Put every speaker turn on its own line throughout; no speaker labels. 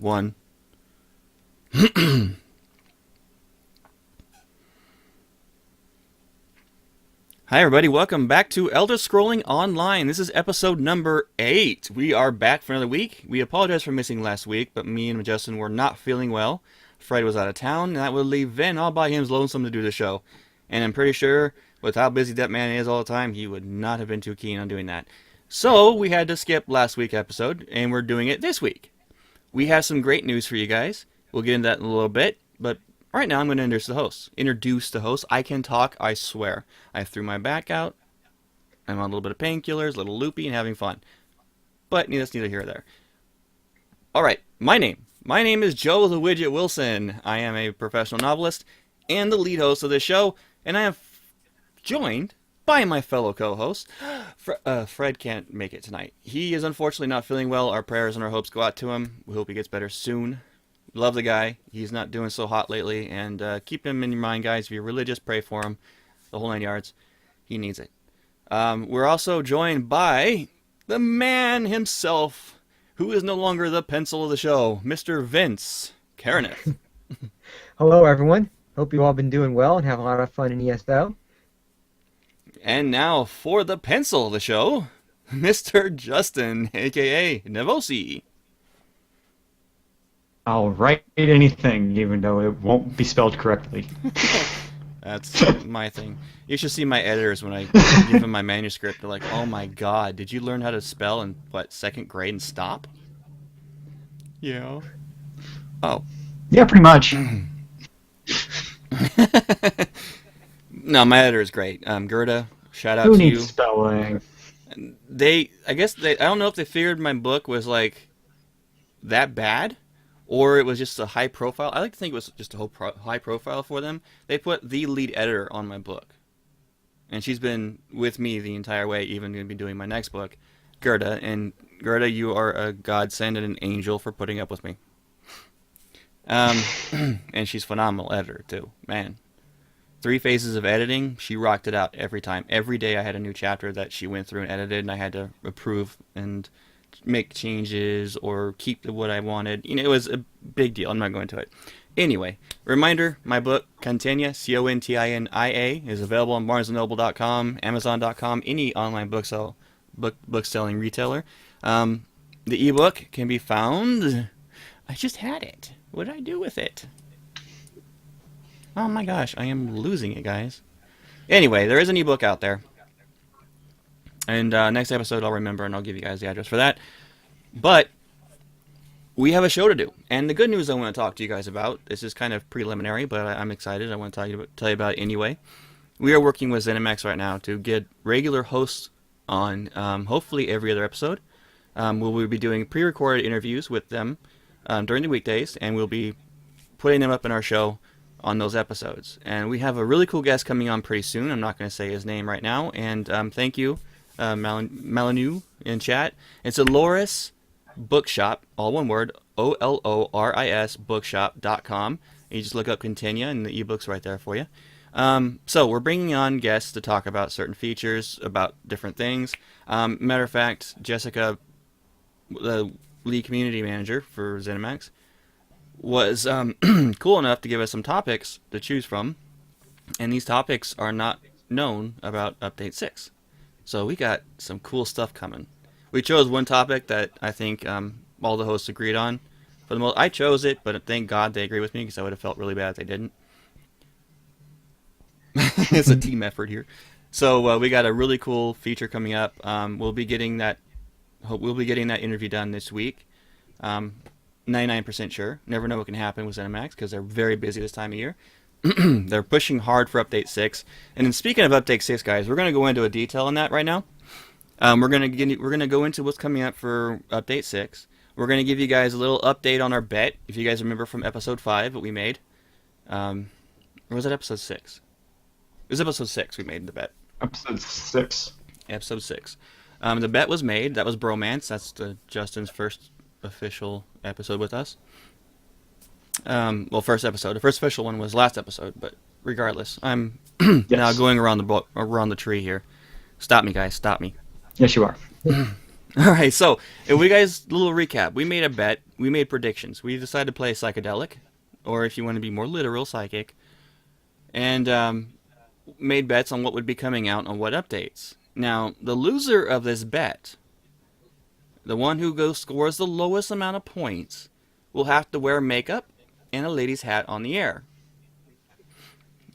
1. Hi everybody, welcome back to Elder Scrolling Online. This is episode number 8. We are back for another week. We apologize for missing last week, but me and Justin were not feeling well. Fred was out of town, and that would leave Vin all by himself lonesome to do the show. And I'm pretty sure, with how busy that man is all the time, he would not have been too keen on doing that. So, we had to skip last week's episode, and we're doing it this week. We have some great news for you guys. We'll get into that in a little bit, but right now I'm going to introduce the host. I can talk, I swear. I threw my back out. I'm on a little bit of painkillers, a little loopy, and having fun. But that's neither here nor there. Alright, my name is Joe the Widget Wilson. I am a professional novelist and the lead host of this show, and I am joined by my fellow co-host. Fred can't make it tonight. He is unfortunately not feeling well. Our prayers and our hopes go out to him. We hope he gets better soon. Love the guy. He's not doing so hot lately, and keep him in your mind, guys. If you're religious, pray for him. The whole 9 yards. He needs it. We're also joined by the man himself, who is no longer the pencil of the show, Mr. Vince Karaneth.
Hello, everyone. Hope you've all been doing well and have a lot of fun in ESO.
And now for the pencil of the show, Mr. Justin, a.k.a. Nevosi.
I'll write anything, even though it won't be spelled correctly.
That's my thing. You should see my editors when I give them my manuscript. They're like, oh my god, did you learn how to spell in, second grade and stop? Yeah. Oh.
Yeah, pretty much.
No, my editor is great. Gerda, shout out
Who
to you.
needs spelling?
I don't know if they figured my book was, that bad, or it was just a high profile. I like to think it was just a high profile for them. They put the lead editor on my book. And she's been with me the entire way, even going to be doing my next book, Gerda. And Gerda, you are a godsend and an angel for putting up with me. And she's a phenomenal editor, too. Man. 3 phases of editing, she rocked it out every time. Every day I had a new chapter that she went through and edited, and I had to approve and make changes or keep what I wanted. It was a big deal. I'm not going to it. Anyway, reminder, my book, Continia, Continia, is available on BarnesandNoble.com, Amazon.com, any online book selling retailer. The ebook can be found... I just had it. What did I do with it? Oh my gosh, I am losing it, guys. Anyway, there is an ebook out there. And next episode I'll remember and I'll give you guys the address for that. But we have a show to do. And the good news I want to talk to you guys about, this is kind of preliminary, but I'm excited. I want to tell you about it anyway. We are working with ZeniMax right now to get regular hosts on, hopefully every other episode. We'll be doing pre-recorded interviews with them during the weekdays, and we'll be putting them up in our show on those episodes. And we have a really cool guest coming on pretty soon. I'm not going to say his name right now. And thank you, Malanu in chat. It's a Loris Bookshop, all one word, OLORIS bookshop.com. You just look up Continia and the ebook's right there for you. So we're bringing on guests to talk about certain features, about different things. Matter of fact, Jessica, the lead community manager for ZeniMax, was cool enough to give us some topics to choose from, and these topics are not known about Update 6. So we got some cool stuff coming. We chose one topic that I think all the hosts agreed on. For the most, I chose it, but thank God they agree with me, because I would have felt really bad if they didn't. It's a team effort here. So we got a really cool feature coming up. We'll be getting that interview done this week. 99% sure. Never know what can happen with ZeniMax because they're very busy this time of year. They're pushing hard for Update 6. And then speaking of Update 6, guys, we're going to go into a detail on that right now. We're going to go into what's coming up for Update 6. We're going to give you guys a little update on our bet. If you guys remember from Episode 5 that we made. Or was it Episode 6? It was Episode 6 we made the bet.
Episode 6.
Episode 6. The bet was made. That was Bromance. That's Justin's first official episode with us. First episode. The first official one was last episode, but regardless, I'm now going around the tree here. Stop me, guys. Stop me.
Yes, you are.
All right, so if we guys, little recap. We made a bet. We made predictions. We decided to play psychedelic, or if you want to be more literal, psychic, and made bets on what would be coming out on what updates. Now, the loser of this bet, the one who scores the lowest amount of points, will have to wear makeup and a lady's hat on the air.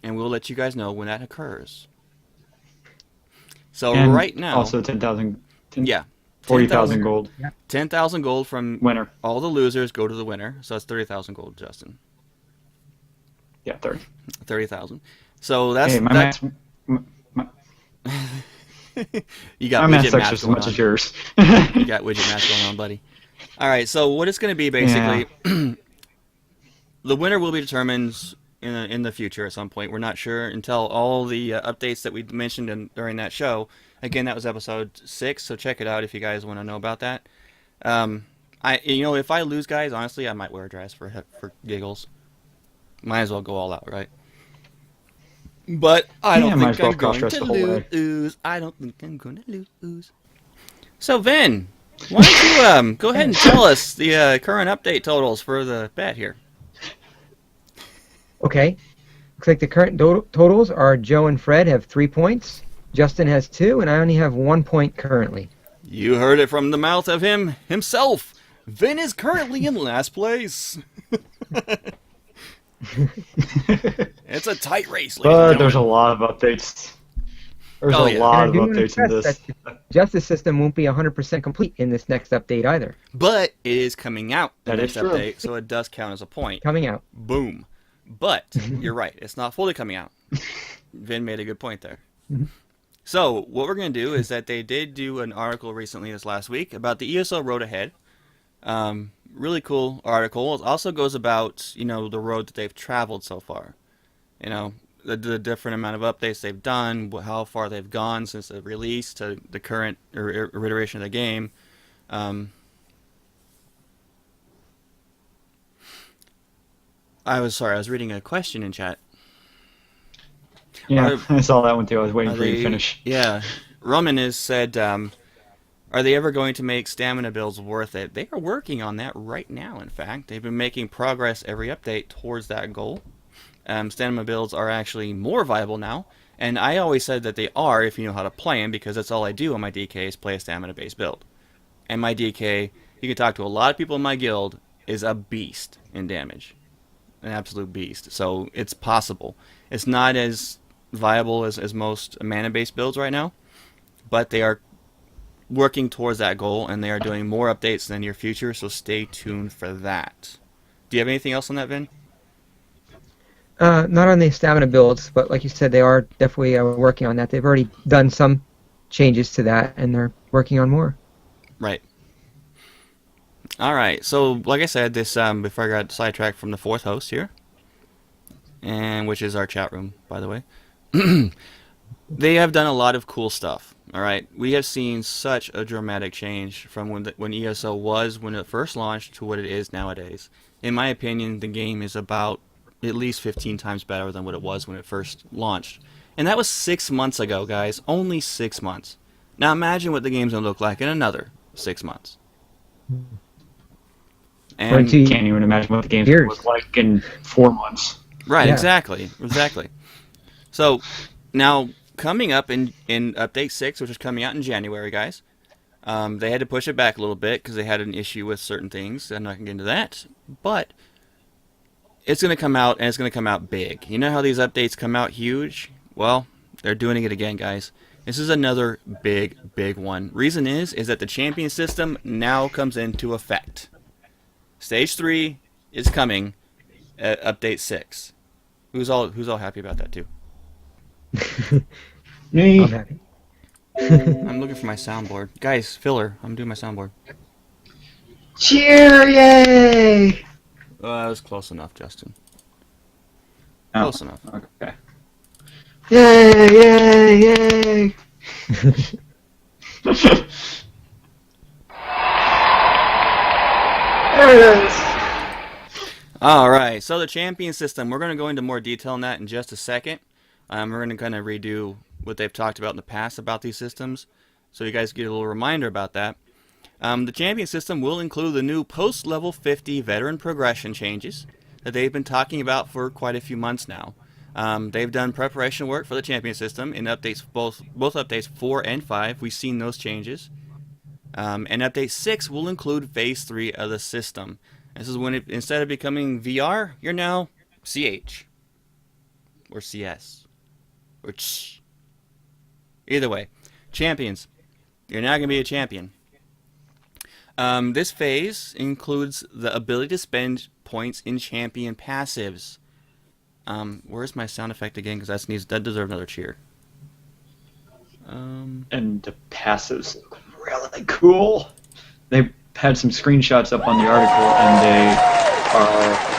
And we'll let you guys know when that occurs. So
And
right now,
also 10,000,
yeah,
40,000 gold
10,000 gold from
winner.
all the losers go to the winner. So that's 30,000 gold, Justin.
Yeah, 30.
30,000. So that's
Hey, my
that,
math's, my,
you
my
got
math
widget
sucks
math
just as
going
much
on.
as yours.
You got widget math going on, buddy. All right, so what it's going to be basically, the winner will be determined in the future at some point. We're not sure until all the updates that we mentioned during that show. Again, that was episode 6, so check it out if you guys want to know about that. If I lose, guys, honestly, I might wear a dress for giggles. Might as well go all out, right? But I don't
might as
think
well
I'm going
cross-dress
to
the whole way.
lose. I don't think I'm going to lose. So, Vin, why don't you go ahead and tell us the current update totals for the bet here?
Okay. Looks like the current totals are Joe and Fred have 3 points, Justin has 2, and I only have 1 point currently.
You heard it from the mouth of him himself. Vin is currently in last place. It's a tight race, ladies
But
and
there's a
gentlemen.
lot of updates. There's
Oh,
a
yeah.
lot
And
of
I do want to
updates in
stress
this.
that the justice system won't be 100% complete in this next update either.
But it is coming out the
That
next
is true.
update, so it does count as a point.
Coming out.
Boom. But you're right, it's not fully coming out. Vin made a good point there. So what we're going to do is that they did do an article recently this last week about the ESO road ahead. Really cool article. It also goes about, the road that they've traveled so far. The different amount of updates they've done, how far they've gone since the release to the current iteration of the game. I was reading a question in chat.
Yeah, I saw that one too. I was waiting
Are
for you to
they-
finish.
Yeah. Roman has said, are they ever going to make stamina builds worth it? They are working on that right now, in fact. They've been making progress every update towards that goal. Stamina builds are actually more viable now, and I always said that they are if you know how to play them, because that's all I do on my DK is play a stamina-based build. And my DK, you can talk to a lot of people in my guild, is a beast in damage. An absolute beast. So it's possible. It's not as viable as most mana-based builds right now, but they are working towards that goal, and they are doing more updates in the near future, so stay tuned for that. Do you have anything else on that, Vin?
Not on the stamina builds, but like you said, they are definitely working on that. They've already done some changes to that, and they're working on more.
Right. All right. So, like I said, this before I got sidetracked from the fourth host here, and which is our chat room, by the way. They have done a lot of cool stuff. All right, we have seen such a dramatic change from when ESO was when it first launched to what it is nowadays. In my opinion, the game is about at least 15 times better than what it was when it first launched, and that was 6 months ago, guys. Only 6 months. Now imagine what the game's gonna look like in another 6 months. And
Twenty-
You can't even imagine what the game's
Years.
going to look like in 4 months.
right,
Yeah.
exactly. So now coming up in update 6, which is coming out in January, guys. They had to push it back a little bit because they had an issue with certain things. I'm not going to get into that. But it's going to come out, and it's going to come out big. You know how these updates come out huge? Well, they're doing it again, guys. This is another big one. Reason is that the champion system now comes into effect. Stage 3 is coming at update 6. Who's all happy about that too?
Me.
I'm happy.
I'm looking for my soundboard. Guys, filler. I'm doing my soundboard.
Cheer! Yay!
That was close enough, Justin.
Oh,
Close enough.
okay. Yay! Yay! Yay! There it is.
Alright, so the champion system, we're going to go into more detail on that in just a second. We're going to kind of redo what they've talked about in the past about these systems, so you guys get a little reminder about that. The champion system will include the new post-level 50 veteran progression changes that they've been talking about for quite a few months now. They've done preparation work for the champion system in updates, both updates 4 and 5. We've seen those changes. And update 6 will include phase 3 of the system. This is when instead of becoming VR, you're now CH or CS or CH. Either way, champions. You're now going to be a champion. This phase includes the ability to spend points in champion passives. Where's my sound effect again? Because that deserves another cheer.
And the passives look really cool. They had some screenshots up on the article, and they are...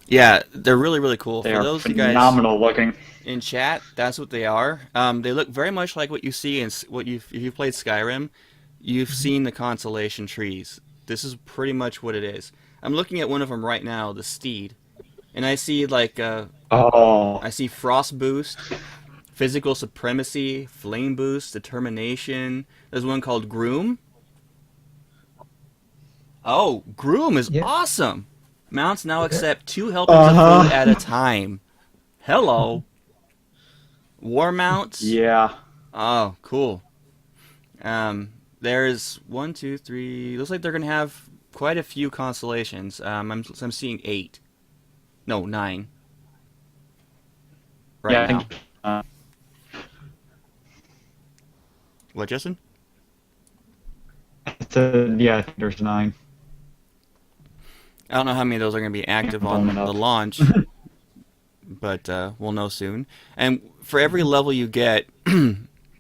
Yeah, they're really, really cool.
They
For
are
those of you guys
phenomenal looking.
in chat, that's what they are. They look very much like what you see in if you've played Skyrim. You've seen the constellation trees. This is pretty much what it is. I'm looking at one of them right now, the Steed, and I see I see Frost Boost, Physical Supremacy, Flame Boost, Determination. There's one called Groom. Oh, Groom is awesome. Mounts now accept 2 helpings of food at a time. Hello. War mounts.
Yeah.
Oh, cool. There's 1, 2, 3. Looks like they're gonna have quite a few constellations. I'm seeing 8. No, 9. Right
yeah, I
now.
think,
What, Justin?
I think there's 9.
I don't know how many of those are going to be active on
Blowing up.
the launch, but we'll know soon. And for every level you get,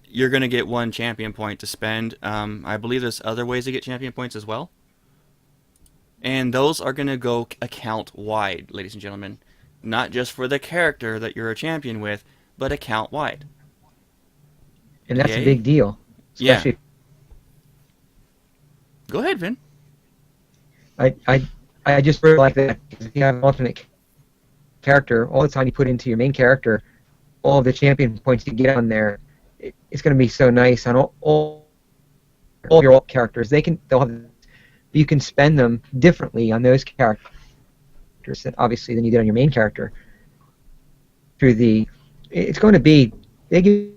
you're going to get 1 champion point to spend. I believe there's other ways to get champion points as well. And those are going to go account-wide, ladies and gentlemen. Not just for the character that you're a champion with, but account-wide.
And that's
Yay.
a big deal.
Yeah.
Especially
Go ahead, Vin.
I just really like that. If you have an alternate character, all the time you put into your main character, all of the champion points you get on there, it's going to be so nice on all your alt characters. You can spend them differently on those characters, obviously, than you did on your main character. It's going to be, they give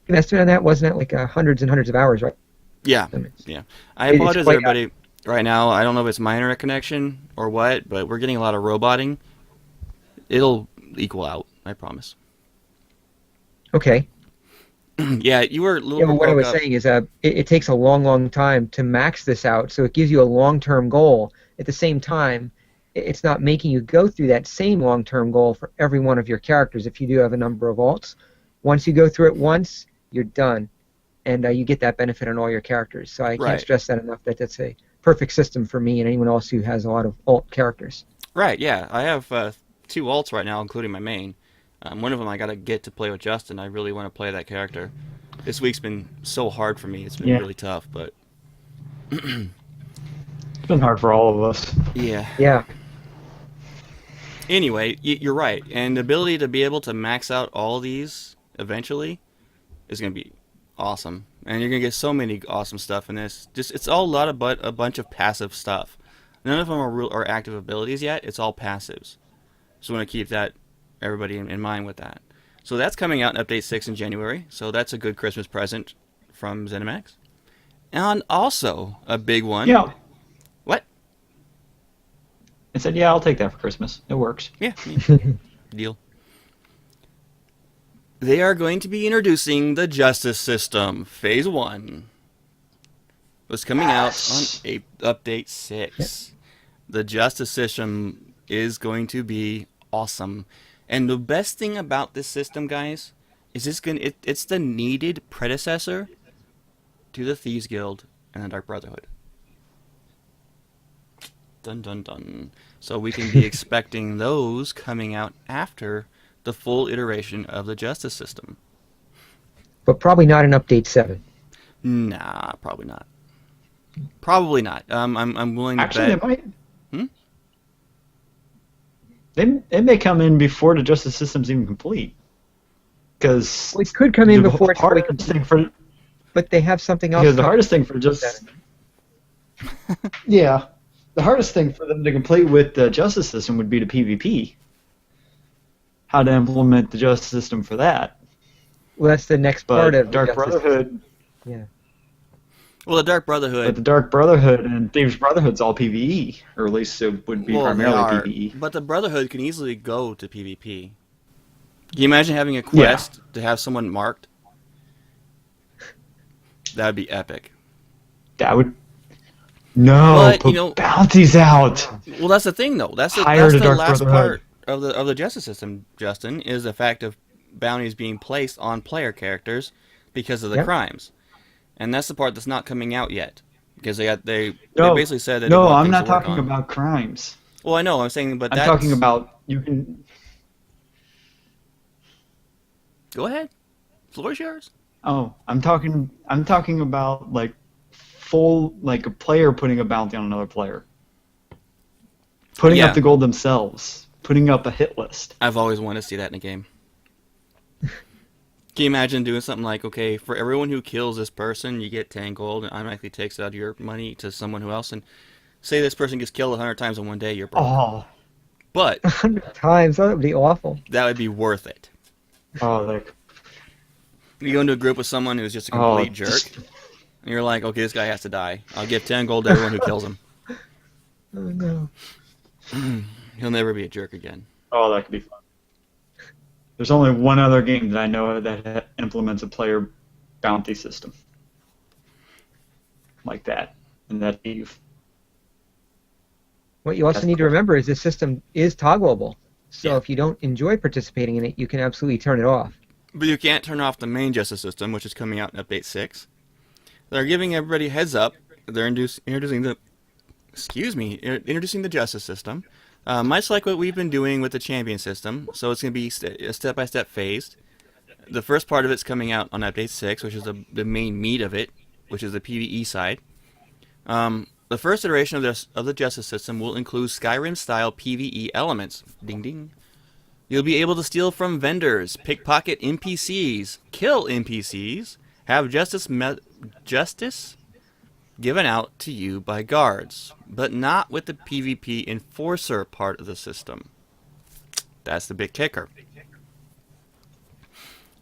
an estimate on that, wasn't it? Like hundreds and hundreds of hours, right?
Yeah. Yeah. I apologize, everybody. Right now, I don't know if it's my internet connection or what, but we're getting a lot of roboting. It'll equal out, I promise.
Okay.
Yeah, you were a little
Yeah, but what I
broke
was
up.
saying is it takes a long, long time to max this out, so it gives you a long-term goal. At the same time, it's not making you go through that same long-term goal for every one of your characters if you do have a number of alts. Once you go through it once, you're done, and you get that benefit on all your characters. So I can't
Right.
stress that enough, that that's a perfect system for me and anyone else who has a lot of alt characters.
Right, yeah. I have 2 alts right now, including my main. One of them I got to get to play with Justin. I really want to play that character. This week's been so hard for me. It's been really tough, but
It's been hard for all of us.
yeah.
Yeah.
Anyway, you're right. And the ability to be able to max out all these eventually is going to be awesome. And you're going to get so many awesome stuff in this. It's all a bunch of passive stuff. None of them are active abilities yet. It's all passives. So I want to keep everybody in mind with that. So that's coming out in Update 6 in January. So that's a good Christmas present from ZeniMax. And also a big one.
Yeah.
What?
I said, yeah, I'll take that for Christmas. It works.
Yeah. Deal. They are going to be introducing the Justice System, Phase 1. Was coming out on Update 6. The Justice System is going to be awesome. And the best thing about this system, guys, is it's the needed predecessor to the Thieves Guild and the Dark Brotherhood. Dun dun dun. So we can be expecting those coming out after the full iteration of the Justice System.
But probably not in Update 7.
Nah, probably not. Probably not. I'm willing to
Actually,
bet.
they might. It may come in before the justice system's even complete. Because
Well, it could come in before it's fully
hardest
complete.
thing for
but they have something else.
Because the hardest thing for just yeah, the hardest thing for them to complete with the justice system would be the PvP. How to implement the justice system for that.
Well, that's the next
But
part of
Dark
Justice.
Brotherhood,
Yeah.
Well, the Dark
but
Brotherhood.
the Dark Brotherhood and Thieves Brotherhood's all PvE, or at least it would be
Well, they
primarily
are,
PvE.
but the Brotherhood can easily go to PvP. Can you imagine having a quest to have someone marked? That would be epic.
That would no
But,
put
you know-
bounties out.
Well, that's the thing, though. That's
Hire the
the
Dark
last
Brotherhood.
part of the justice system, Justin, is the fact of bounties being placed on player characters because of the
Yep.
crimes, and that's the part that's not coming out yet because they
No,
basically said that they
No,
want
I'm
things
not
to work
talking
on.
about crimes.
Well, I know, I'm saying, but
I'm
that's
talking about you can.
Go ahead, floor's yours.
Oh, I'm talking about like a player putting a bounty on another player, putting
Yeah.
up the gold themselves, putting up a hit list.
I've always wanted to see that in a game. Can you imagine doing something like, okay, for everyone who kills this person, you get 10 gold, and automatically takes it out of your money to someone who else, and say this person gets killed 100 times in one day, you're broke.
Oh,
But
100 times. That would be awful.
that would be worth it.
like
You go into a group with someone who's just a
oh,
complete jerk, and you're like, okay, this guy has to die. I'll give 10 gold to everyone who kills him.
Oh no.
He'll never be a jerk again.
Oh, that could be fun. There's only one other game that I know of that implements a player bounty system like that, and that's Eve.
What you also
That's
need to
cool.
remember is this system is toggleable. So
Yeah.
if you don't enjoy participating in it, you can absolutely turn it off.
But you can't turn off the main justice system, which is coming out in Update 6. They're giving everybody a heads up. They're introducing the justice system. Much like what we've been doing with the champion system. So it's going to be a step-by-step phased. The first part of it's coming out on Update 6, which is the main meat of it, which is the PvE side. The first iteration of the justice system will include Skyrim-style PvE elements. Ding ding. You'll be able to steal from vendors, pickpocket NPCs, kill NPCs, have justice given out to you by guards, but not with the PvP enforcer part of the system. That's the big kicker.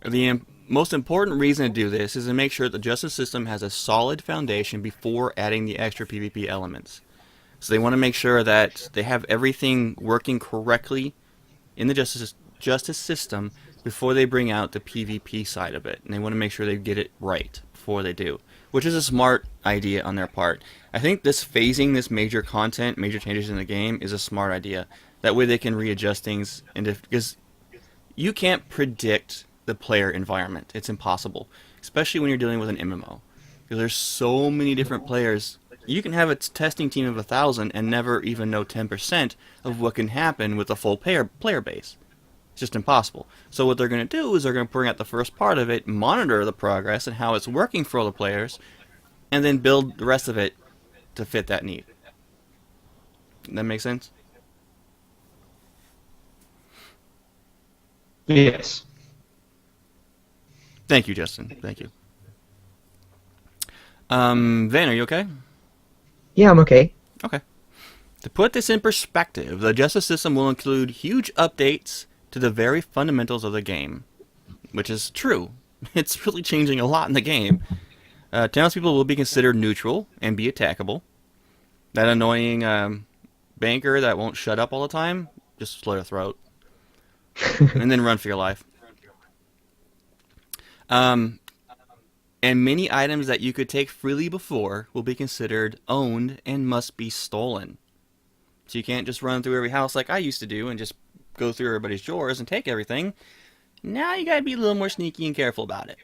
The most important reason to do this is to make sure the justice system has a solid foundation before adding the extra PvP elements. So they want to make sure that they have everything working correctly in the justice system before they bring out the PvP side of it. And they want to make sure they get it right before they do, which is a smart idea on their part. I think phasing this major content, major changes in the game is a smart idea. That way they can readjust things, because you can't predict the player environment. It's impossible, especially when you're dealing with an MMO. Because there's so many different players. You can have a testing team of 1,000 and never even know 10% of what can happen with a full player base. It's just impossible. So what they're going to do is they're going to bring out the first part of it, monitor the progress and how it's working for all the players, and then build the rest of it to fit that need. That make sense?
Yes.
Thank you, Justin. Thank you. Van, are you okay?
Yeah, I'm okay.
Okay. To put this in perspective, the justice system will include huge updates to the very fundamentals of the game, which is true. It's really changing a lot in the game. Townspeople will be considered neutral and be attackable. That annoying banker that won't shut up all the time, just slit her throat. And then run for your life. And many items that you could take freely before will be considered owned and must be stolen. So you can't just run through every house like I used to do and just go through everybody's drawers and take everything. Now you gotta be a little more sneaky and careful about it.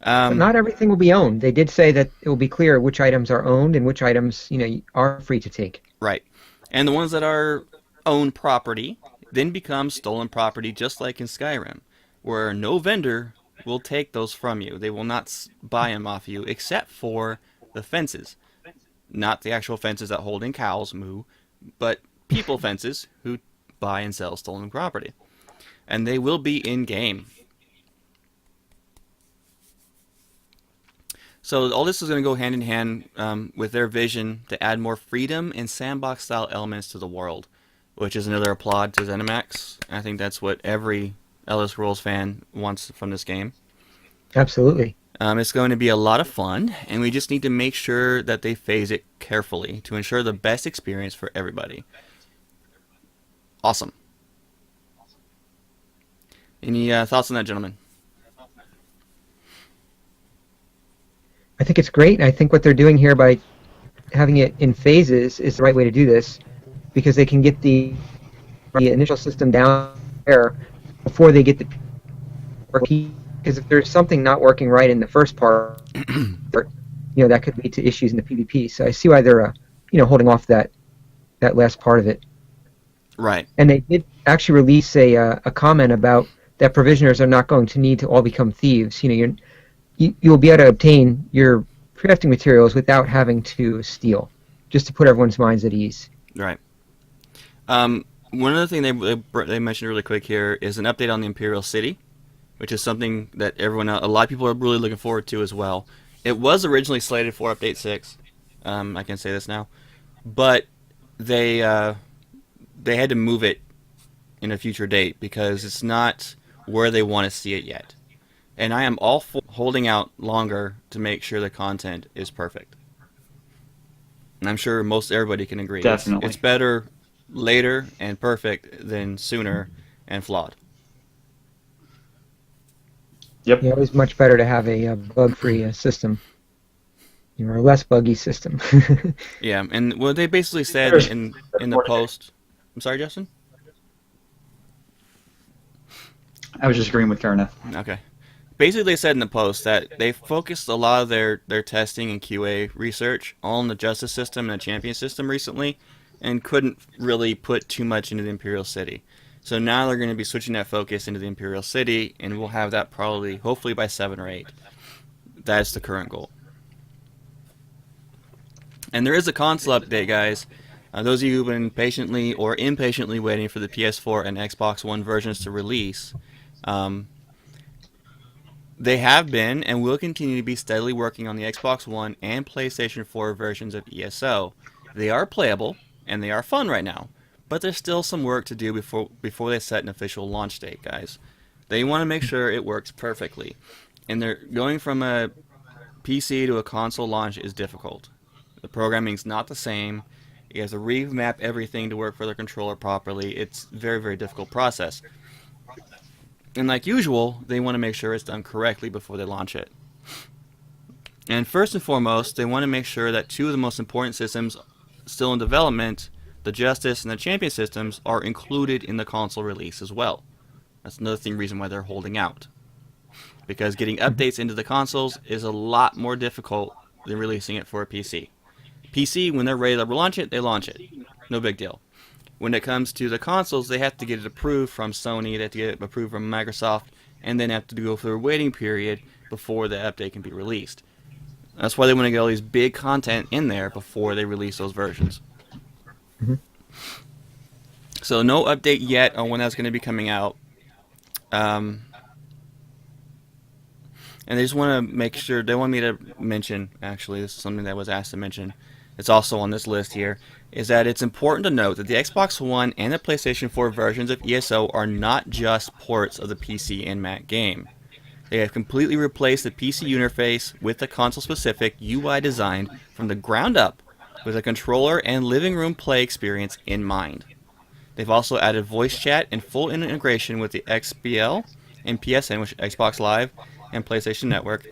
But not everything will be owned. They did say that it will be clear which items are owned and which items, are free to take.
Right. And the ones that are owned property then become stolen property, just like in Skyrim, where no vendor will take those from you. They will not buy them off you, except for the fences. Not the actual fences that hold in cows, moo, but people fences who buy and sell stolen property. And they will be in-game. So all this is going to go hand in hand with their vision to add more freedom and sandbox-style elements to the world, which is another applaud to ZeniMax. I think that's what every Elder Scrolls fan wants from this game.
Absolutely.
It's going to be a lot of fun, and we just need to make sure that they phase it carefully to ensure the best experience for everybody. Awesome. Any thoughts on that, gentlemen?
I think it's great. I think what they're doing here by having it in phases is the right way to do this, because they can get the initial system down there before they get the because if there's something not working right in the first part, that could lead to issues in the PvP. So I see why they're holding off that last part of it.
Right.
And they did actually release a comment about that provisioners are not going to need to all become thieves. You'll be able to obtain your crafting materials without having to steal, just to put everyone's minds at ease.
Right. One other thing they mentioned really quick here is an update on the Imperial City, which is something that a lot of people are really looking forward to as well. It was originally slated for Update 6. I can say this now. But they had to move it in a future date because it's not where they want to see it yet. And I am all for holding out longer to make sure the content is perfect. And I'm sure most everybody can agree.
Definitely.
It's better later and perfect than sooner and flawed.
Yep.
Yeah, it was much better to have a bug-free system, or a less buggy system.
Yeah, and what they basically said in the post. I'm sorry, Justin?
I was just agreeing with Karna.
Okay. Basically, they said in the post that they focused a lot of their testing and QA research on the Justice system and the Champion system recently, and couldn't really put too much into the Imperial City. So now they're going to be switching that focus into the Imperial City, and we'll have that hopefully by 7 or 8. That's the current goal. And there is a console update, guys. Those of you who've been patiently or impatiently waiting for the PS4 and Xbox One versions to release, they have been and will continue to be steadily working on the Xbox One and PlayStation 4 versions of ESO. They are playable, and they are fun right now, but there's still some work to do before they set an official launch date, guys. They want to make sure it works perfectly, and they're going from a PC to a console launch is difficult. The programming's not the same. You have to remap everything to work for the controller properly. It's a very, very difficult process. And like usual, they want to make sure it's done correctly before they launch it. And first and foremost, they want to make sure that 2 of the most important systems still in development, the Justice and the Champion systems, are included in the console release as well. That's another reason why they're holding out. Because getting updates into the consoles is a lot more difficult than releasing it for a PC. PC, when they're ready to launch it, they launch it. No big deal. When it comes to the consoles, they have to get it approved from Sony, they have to get it approved from Microsoft, and then have to go through a waiting period before the update can be released. That's why they want to get all these big content in there before they release those versions.
Mm-hmm.
So no update yet on when that's going to be coming out. And they just want to make sure, they want me to mention, actually, this is something that was asked to mention, it's also on this list here, is that it's important to note that the Xbox One and the PlayStation 4 versions of ESO are not just ports of the PC and Mac game. They have completely replaced the PC interface with the console-specific UI designed from the ground up with a controller and living room play experience in mind. They've also added voice chat and full integration with the XBL and PSN, which is Xbox Live and PlayStation Network.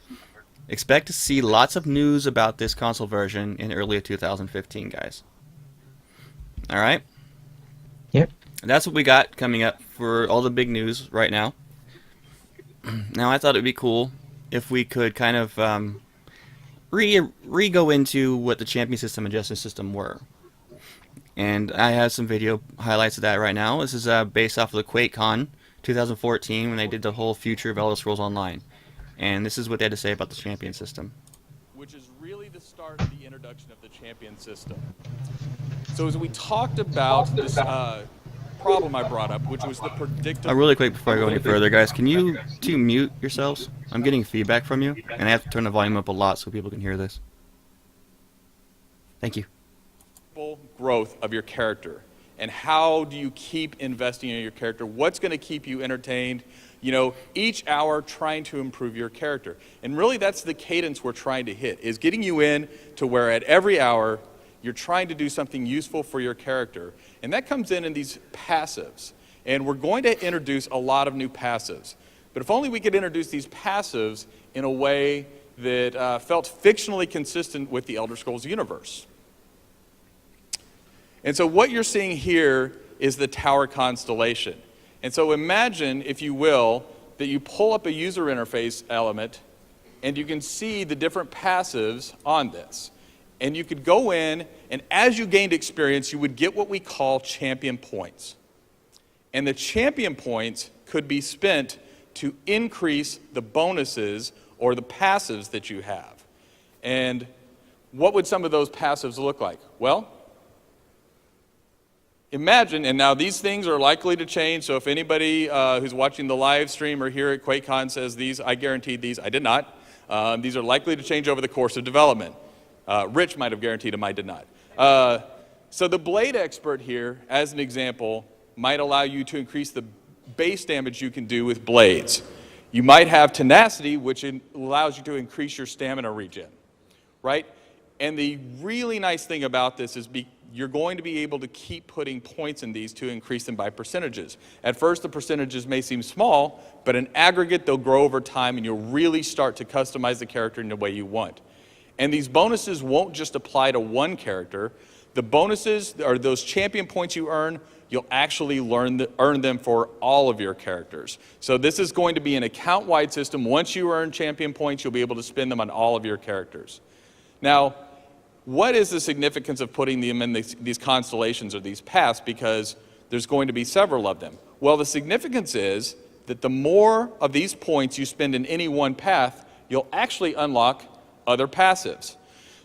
Expect to see lots of news about this console version in early 2015, guys. Alright?
Yep.
That's what we got coming up for all the big news right now. Now, I thought it would be cool if we could kind of re-go into what the Champion System and Justice System were. And I have some video highlights of that right now. This is based off of the QuakeCon 2014 when they did the whole future of Elder Scrolls Online. And this is what they had to say about the Champion System.
Which is really the start of the introduction of the Champion System. So as we talked about this problem I brought up, which was the predictable.
Really quick before I go any further, guys, can you two mute yourselves? I'm getting feedback from you, and I have to turn the volume up a lot so people can hear this. Thank you.
Growth of your character, and how do you keep investing in your character? What's going to keep you entertained? Each hour trying to improve your character. And really that's the cadence we're trying to hit, is getting you in to where at every hour you're trying to do something useful for your character. And that comes in these passives. And we're going to introduce a lot of new passives. But if only we could introduce these passives in a way that felt fictionally consistent with the Elder Scrolls universe. And so what you're seeing here is the tower constellation. And so imagine, if you will, that you pull up a user interface element and you can see the different passives on this. And you could go in, and as you gained experience, you would get what we call champion points. And the champion points could be spent to increase the bonuses or the passives that you have. And what would some of those passives look like? Well, imagine, and now these things are likely to change, so if anybody who's watching the live stream or here at QuakeCon says these, I guaranteed these, I did not. These are likely to change over the course of development. Rich might have guaranteed them, I did not. So the Blade Expert here, as an example, might allow you to increase the base damage you can do with blades. You might have Tenacity, which allows you to increase your stamina regen, right? And the really nice thing about this is you're going to be able to keep putting points in these to increase them by percentages. At first, the percentages may seem small, but in aggregate, they'll grow over time, and you'll really start to customize the character in the way you want. And these bonuses won't just apply to one character. The bonuses, or those champion points you earn, you'll actually earn them for all of your characters. So this is going to be an account-wide system. Once you earn champion points, you'll be able to spend them on all of your characters. Now, what is the significance of putting them in these constellations or these paths? Because there's going to be several of them. Well, the significance is that the more of these points you spend in any one path, you'll actually unlock other passives.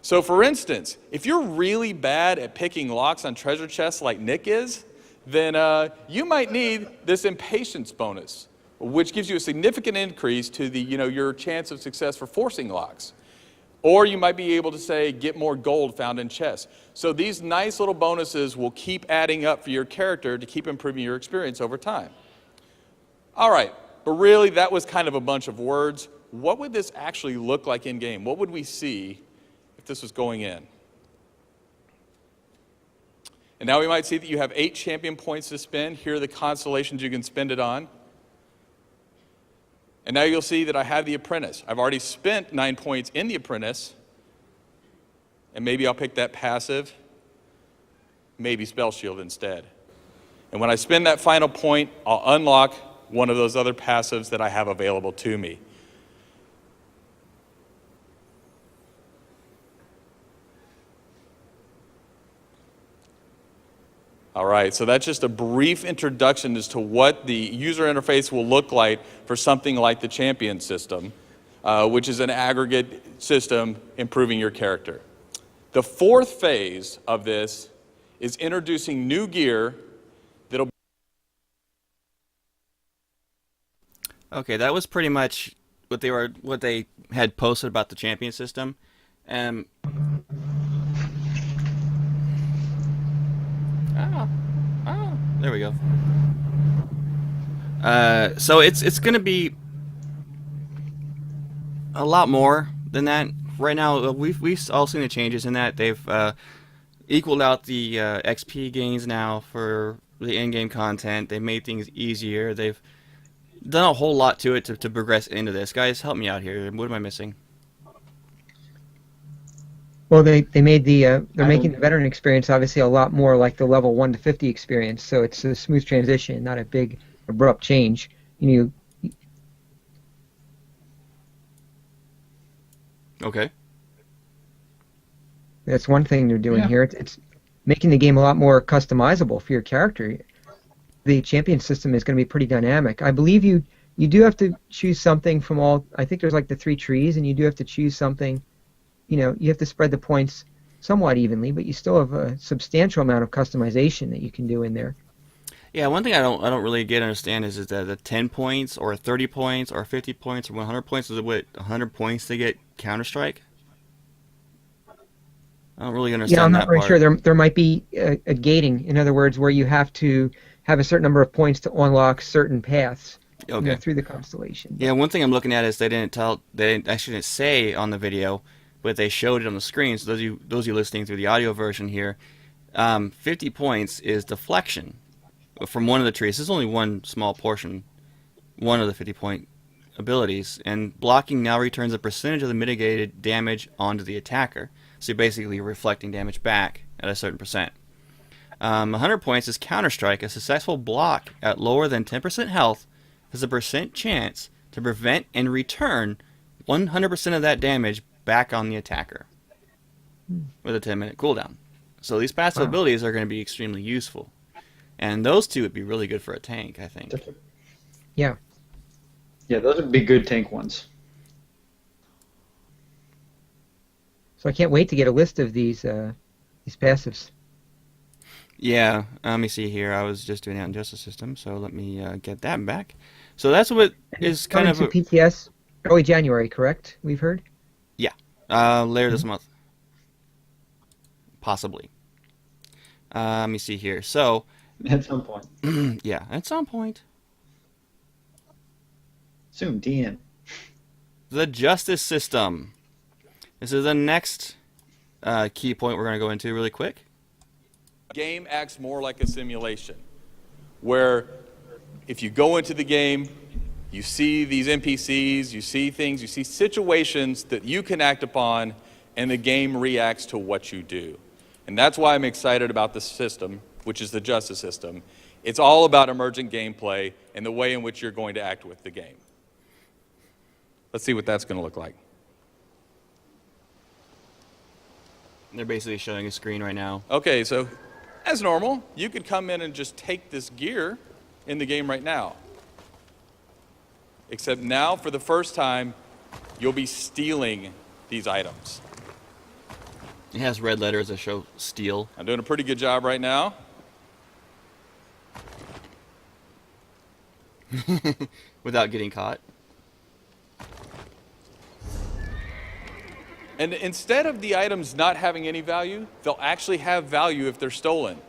So for instance, if you're really bad at picking locks on treasure chests like Nick is, then you might need this impatience bonus, which gives you a significant increase to your chance of success for forcing locks. Or you might be able to say, get more gold found in chests. So these nice little bonuses will keep adding up for your character to keep improving your experience over time. All right, but really that was kind of a bunch of words. What would this actually look like in game? What would we see if this was going in? And now we might see that you have 8 champion points to spend. Here are the constellations you can spend it on. And now you'll see that I have the Apprentice. I've already spent 9 points in the Apprentice. And maybe I'll pick that passive, maybe Spell Shield instead. And when I spend that final point, I'll unlock one of those other passives that I have available to me. All right, so that's just a brief introduction as to what the user interface will look like for something like the champion system, which is an aggregate system improving your character. The fourth phase of this is introducing new gear that'll...
Okay, that was pretty much what they had posted about the champion system. There we go. So it's going to be a lot more than that. Right now, we've all seen the changes in that. They've equaled out the XP gains now for the in-game content. They've made things easier. They've done a whole lot to it to progress into this. Guys, help me out here. What am I missing?
Well, they made they're making the veteran experience obviously a lot more like the level 1 to 50 experience, so it's a smooth transition, not a big abrupt change.
Okay.
That's one thing they're doing here. It's making the game a lot more customizable for your character. The champion system is going to be pretty dynamic. I believe you do have to choose something from all. I think there's like the 3 trees, and you do have to choose something. You have to spread the points somewhat evenly, but you still have a substantial amount of customization that you can do in there.
Yeah, one thing I don't really get understand is that the 10 points or 30 points or 50 points or 100 points, is it what, 100 points to get Counter-Strike? I don't really
Yeah,
understand
I'm
that
not really
part.
sure. There might be a gating. In other words, where you have to have a certain number of points to unlock certain paths,
Okay.
through the constellation.
Yeah, one thing I'm looking at is they actually didn't say on the video, but they showed it on the screen. So those of you listening through the audio version here, 50 points is deflection from one of the trees. This is only one small portion, one of the 50-point abilities, and blocking now returns a percentage of the mitigated damage onto the attacker. So you're basically reflecting damage back at a certain percent. 100 points is Counter-Strike. A successful block at lower than 10% health has a percent chance to prevent and return 100% of that damage back on the attacker with a 10-minute cooldown. So these passive
Wow.
abilities are going to be extremely useful. And those two would be really good for a tank, I think.
Yeah.
Yeah, those would be good tank ones.
So I can't wait to get a list of these passives.
Yeah, let me see here. I was just doing it on Justice System, so let me get that back. So that's what is kind
Coming
of
to PTS early January, correct? We've heard.
later this month. Possibly. Let me see here. So,
At some point.
yeah, at some point.
Soon, DN.
The Justice System. This is the next key point we're going to go into really quick.
Game acts more like a simulation, where if you go into the game, you see these NPCs, you see things, you see situations that you can act upon, and the game reacts to what you do. And that's why I'm excited about this system, which is the Justice System. It's all about emergent gameplay and the way in which you're going to act with the game. Let's see what that's going to look like.
They're basically showing a screen right now.
Okay, so as normal, you could come in and just take this gear in the game right now. Except now, for the first time, you'll be stealing these items.
It has red letters that show steel.
I'm doing a pretty good job right now.
Without getting caught.
And instead of the items not having any value, they'll actually have value if they're stolen.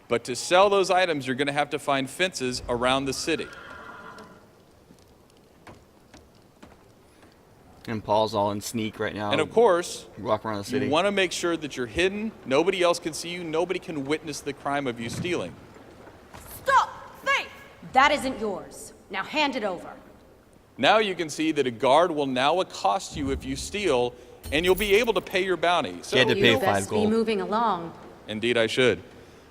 But to sell those items, you're going to have to find fences around the city.
And Paul's all in sneak right now.
And of course,
walking around the city.
you want to make sure that you're hidden. Nobody else can see you. Nobody can witness the crime of you stealing.
Stop! Faith! That isn't yours. Now hand it over.
Now you can see that a guard will now accost you if you steal, and you'll be able to pay your bounty. So,
You had to pay
You
5
best be
gold.
moving along.
Indeed, I should.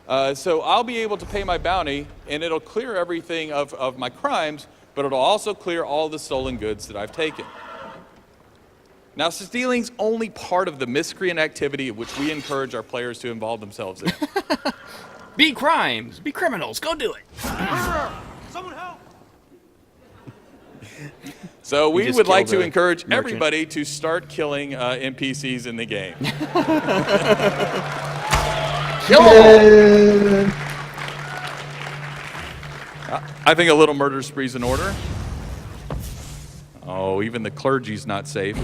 So I'll be able to pay my bounty, and it'll clear everything of my crimes, but it'll also clear all the stolen goods that I've taken. Now, stealing's only part of the miscreant activity which we encourage our players to involve themselves in.
Be crimes! Be criminals! Go do it!
So we
just
would like
killed
to
a
encourage
merchant.
everybody to start killing NPCs in the game. I think a little murder spree's in order. Oh, even the clergy's not safe.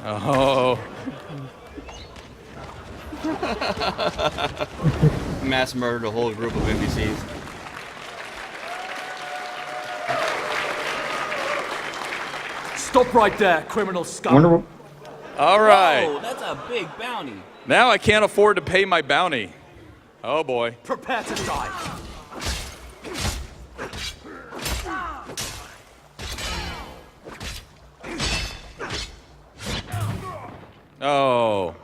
Oh,
Mass murdered a whole group of NPCs.
Stop right there, criminal
I
scum.
wonder what,
all right.
Oh, that's a big bounty.
Now I can't afford to pay my bounty. Oh boy.
Prepare to die.
Oh.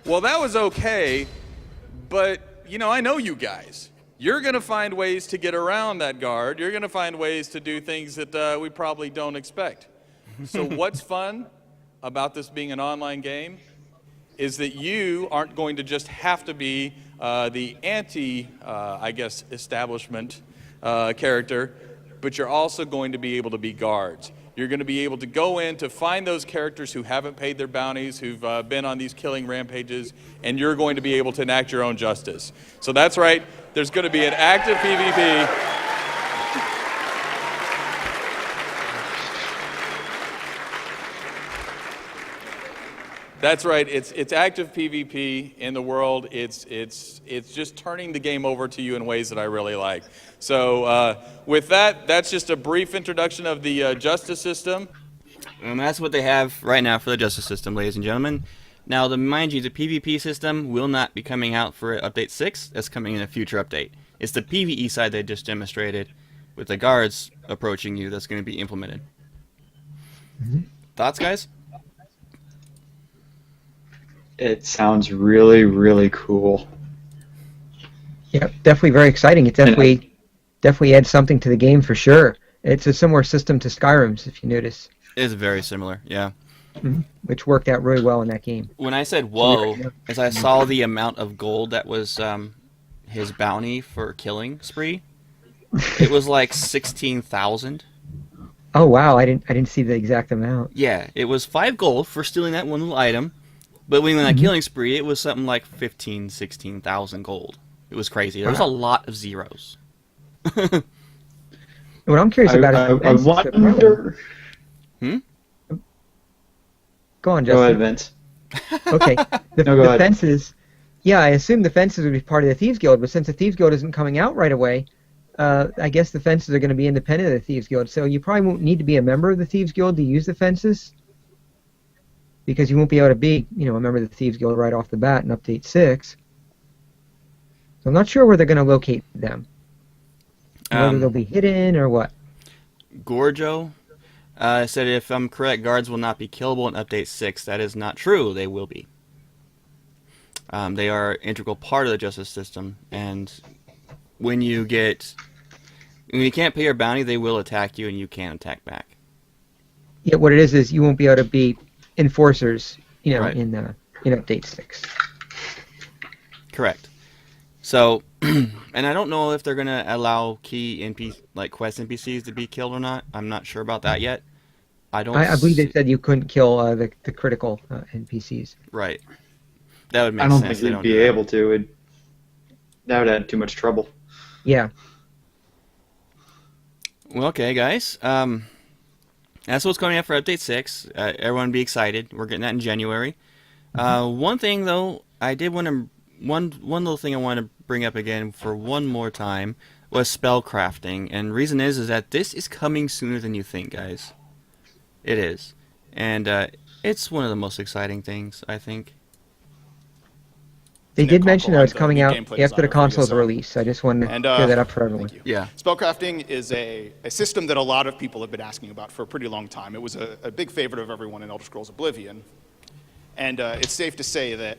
Well, that was okay, but, I know you guys. You're going to find ways to get around that guard. You're going to find ways to do things that we probably don't expect. So what's fun about this being an online game is that you aren't going to just have to be the establishment character, but you're also going to be able to be guards. You're going to be able to go in to find those characters who haven't paid their bounties, who've been on these killing rampages, and you're going to be able to enact your own justice. So that's right, there's going to be an active PvP. That's right. It's active PvP in the world. It's just turning the game over to you in ways that I really like. So with that, that's just a brief introduction of the justice system.
And that's what they have right now for the justice system, ladies and gentlemen. Now, to mind you, the PvP system will not be coming out for Update 6. That's coming in a future update. It's the PvE side they just demonstrated with the guards approaching you that's going to be implemented. Thoughts, guys?
It sounds really, really cool.
Yep, definitely very exciting. It definitely adds something to the game for sure. It's a similar system to Skyrim's, if you notice,
It's very similar, yeah.
which worked out really well in that game.
When I said whoa, as I saw the amount of gold that was his bounty for killing spree, it was like 16,000.
Oh wow, I didn't see the exact amount.
Yeah, it was 5 gold for stealing that one little item, but when he went on that killing spree, it was something like 15, 16,000 gold. It was crazy. There was a lot of zeros.
What I'm curious about is
I wonder.
Go on, Justin.
Go ahead, Vince.
Okay. The,
No, go
the
ahead.
fences. Yeah, I assume the fences would be part of the Thieves Guild, but since the Thieves Guild isn't coming out right away, I guess the fences are going to be independent of the Thieves Guild. So you probably won't need to be a member of the Thieves Guild to use the fences, because you won't be able to be, a member of the Thieves Guild right off the bat in Update 6. So I'm not sure where they're going to locate them. Whether they'll be hidden or what.
Gorjo said, if I'm correct, guards will not be killable in Update 6. That is not true. They will be. They are an integral part of the justice system, and when you can't pay your bounty, they will attack you, and you can't attack back.
Yeah, what it is you won't be able to be enforcers,
Right.
in Update 6.
Correct. So, and I don't know if they're gonna allow key quest NPCs to be killed or not. I'm not sure about that yet. I
believe they said you couldn't kill the critical NPCs.
Right. That would make
I don't
sense.
think
They
you'd
don't
be
do that.
able to. That would add too much trouble.
Yeah.
Well, okay, guys. That's what's coming up for Update 6. Everyone be excited. We're getting that in January. One thing, though, I did want to... One little thing I want to bring up again for one more time was spell crafting. And reason is that this is coming sooner than you think, guys. It is. And it's one of the most exciting things, I think.
They did mention that it's
the
coming
lead
out
gameplay
after the
designer for
console's
ESO.
release. I just wanted to
And,
clear that up for everyone.
Thank you.
Yeah.
Spellcrafting is a system that a lot of people have been asking about for a pretty long time. It was a big favorite of everyone in Elder Scrolls Oblivion. And it's safe to say that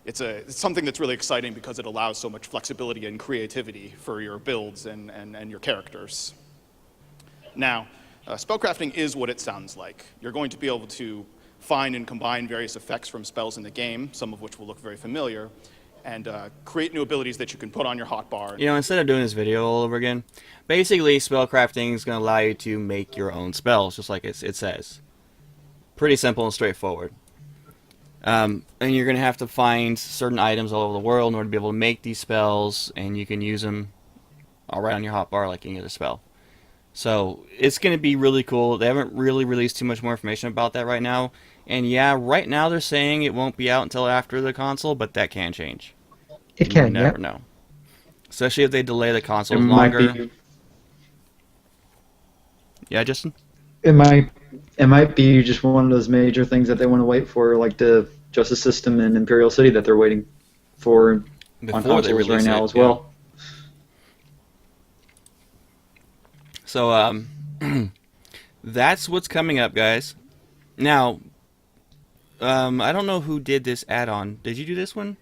it's something that's really exciting because it allows so much flexibility and creativity for your builds and your characters. Now, spellcrafting is what it sounds like. You're going to be able to find and combine various effects from spells in the game, some of which will look very familiar, and create new abilities that you can put on your hotbar.
Instead of doing this video all over again, basically spellcrafting is going to allow you to make your own spells, just like it says. Pretty simple and straightforward. And you're going to have to find certain items all over the world in order to be able to make these spells, and you can use them all right on your hotbar like any other spell. So it's going to be really cool. They haven't really released too much more information about that right now. And yeah, right now they're saying it won't be out until after the console, but that can change.
It
You
can,
never
yeah.
know. Especially if they delay the
It
consoles
might
longer.
be.
Yeah, Justin?
It might be just one of those major things that they want to wait for, like the justice system in Imperial City that they're waiting for on
Before they
consoles
release
right now
it,
as
yeah.
well.
So, that's what's coming up, guys. Now, I don't know who did this add-on. Did you do this one,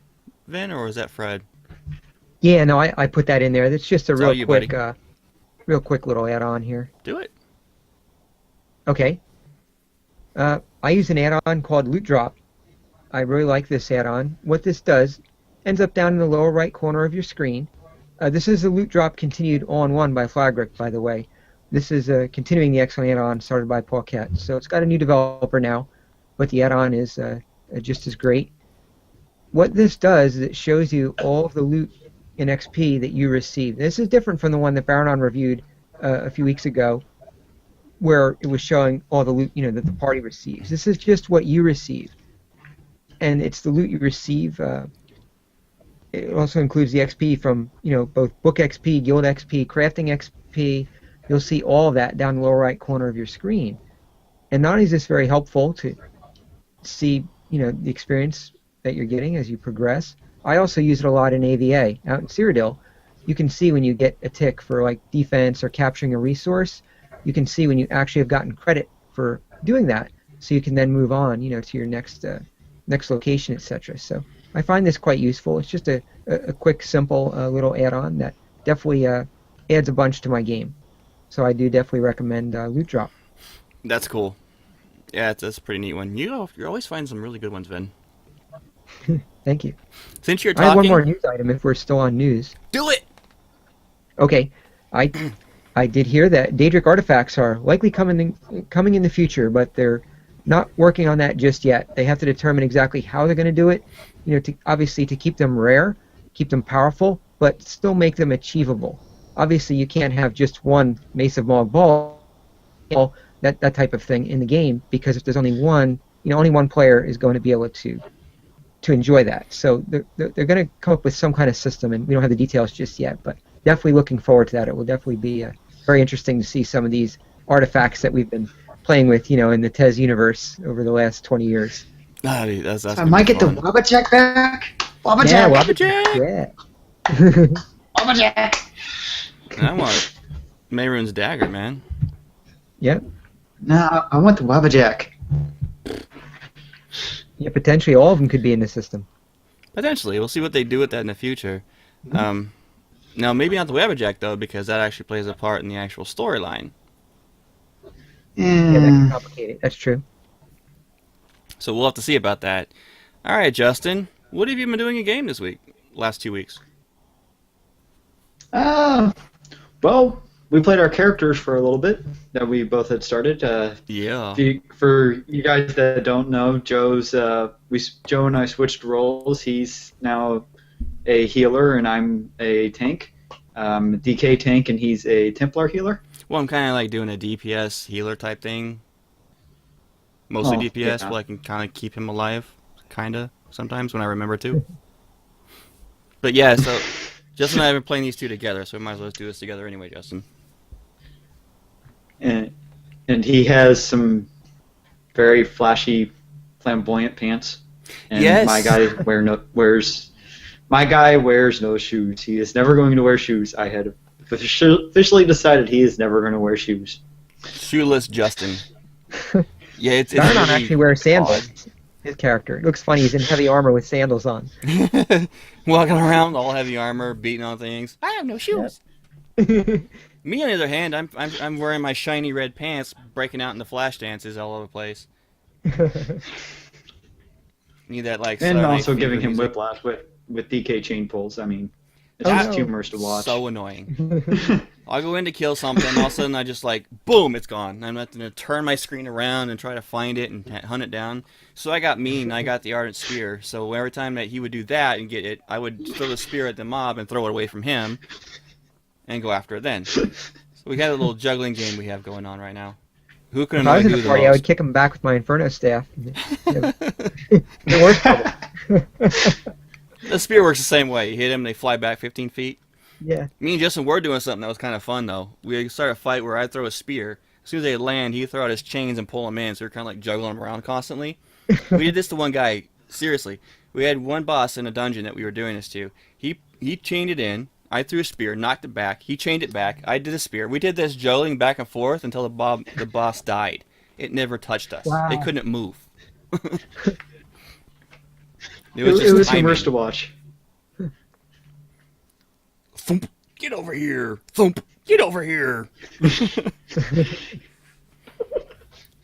Vin, or was that Fred?
Yeah, no, I put that in there. That's just a
It's all
real
you,
quick,
buddy.
real quick little add-on here.
Do it.
Okay. I use an add-on called Loot Drop. I really like this add-on. What this does, ends up down in the lower right corner of your screen. This is the Loot Drop continued all-in-one by Flagrick, by the way. This is continuing the X-Wing add-on started by Paul Cat. So it's got a new developer now, but the add-on is just as great. What this does is it shows you all of the loot in XP that you receive. This is different from the one that Baronon reviewed a few weeks ago, where it was showing all the loot, that the party receives. This is just what you receive, and it's the loot you receive. It also includes the XP from, both book XP, guild XP, crafting XP. You'll see all of that down the lower right corner of your screen. And not only is this very helpful to see, the experience that you're getting as you progress, I also use it a lot in AVA. Out in Cyrodiil, you can see when you get a tick for like defense or capturing a resource. You can see when you actually have gotten credit for doing that, so you can then move on, to your next location, etc. So I find this quite useful. It's just a quick, simple little add-on that definitely adds a bunch to my game. So I do definitely recommend Loot Drop.
That's cool. Yeah, that's a pretty neat one. You're always finding some really good ones, Vin.
Thank you.
Since you're
I have one
talking,
more news item if we're still on news.
do it.
Okay, I did hear that Daedric artifacts are likely coming in the future, but they're not working on that just yet. They have to determine exactly how they're going to do it. Obviously to keep them rare, keep them powerful, but still make them achievable. Obviously, you can't have just one Mace of Mogg ball, that type of thing in the game, because if there's only one, only one player is going to be able to enjoy that. So they're going to come up with some kind of system, and we don't have the details just yet, but definitely looking forward to that. It will definitely be very interesting to see some of these artifacts that we've been playing with, in the TES universe over the last 20 years.
Ah, dude, that's
I might get the Wabbajack back. Wabbajack.
Yeah,
Wabbajack!
Yeah.
Wabbajack.
I want Mehrunes' dagger, man.
Yep.
No, I want the Wabbajack.
Yeah, potentially all of them could be in the system.
Potentially, we'll see what they do with that in the future. Now, maybe not the Wabbajack though, because that actually plays a part in the actual storyline.
Yeah, that can complicate it. That's true.
So we'll have to see about that. All right, Justin, what have you been doing in game this week? Last 2 weeks?
Well, we played our characters for a little bit that we both had started.
Yeah.
For you guys that don't know, Joe and I switched roles. He's now a healer and I'm a tank. DK tank and he's a Templar healer.
Well, I'm kind of like doing a DPS healer type thing. Mostly DPS,
yeah.
but I can kind of keep him alive, kind of, sometimes when I remember to. But yeah, so Justin and I have been playing these two together, so we might as well do this together anyway, Justin.
And he has some very flashy, flamboyant pants. And
Yes.
my guy wears no shoes. He is never going to wear shoes. I had officially decided he is never going to wear shoes.
Shoeless Justin. Yeah, it's
Baronon
really
actually wears sandals. His character. It looks funny. He's in heavy armor with sandals on.
walking around all heavy armor, beating on things. I have no shoes. Me, on the other hand, I'm wearing my shiny red pants, breaking out into flash dances all over the place. Need that like.
And
Saturday
also
Night
giving
Fever
him
music.
whiplash with DK chain pulls. I mean, it's
Oh,
just
no.
humorous to watch.
So annoying. I'll go in to kill something, all of a sudden I just like, boom, it's gone. I'm having to turn my screen around and try to find it and hunt it down. So I got mean, I got the Ardent Spear. So every time that he would do that and get it, I would throw the spear at the mob and throw it away from him and go after it then. So we got a little juggling game we have going on right now. Who can
If I
annoy
was in
who
the
the
party, I would
most?
kick him back with my Inferno staff. It works for them.
The spear works the same way. You hit them, they fly back 15 feet.
Yeah.
Me and Justin were doing something that was kind of fun, though. We started a fight where I'd throw a spear. As soon as they land, he'd throw out his chains and pull them in, so we're kind of like juggling them around constantly. We did this to one guy. Seriously. We had one boss in a dungeon that we were doing this to. He chained it in. I threw a spear, knocked it back. He chained it back. I did a spear. We did this juggling back and forth until the boss died. It never touched us.
Wow.
It couldn't move.
It was
timing.
humorous to watch.
Thump, get over here. Thump, get over here.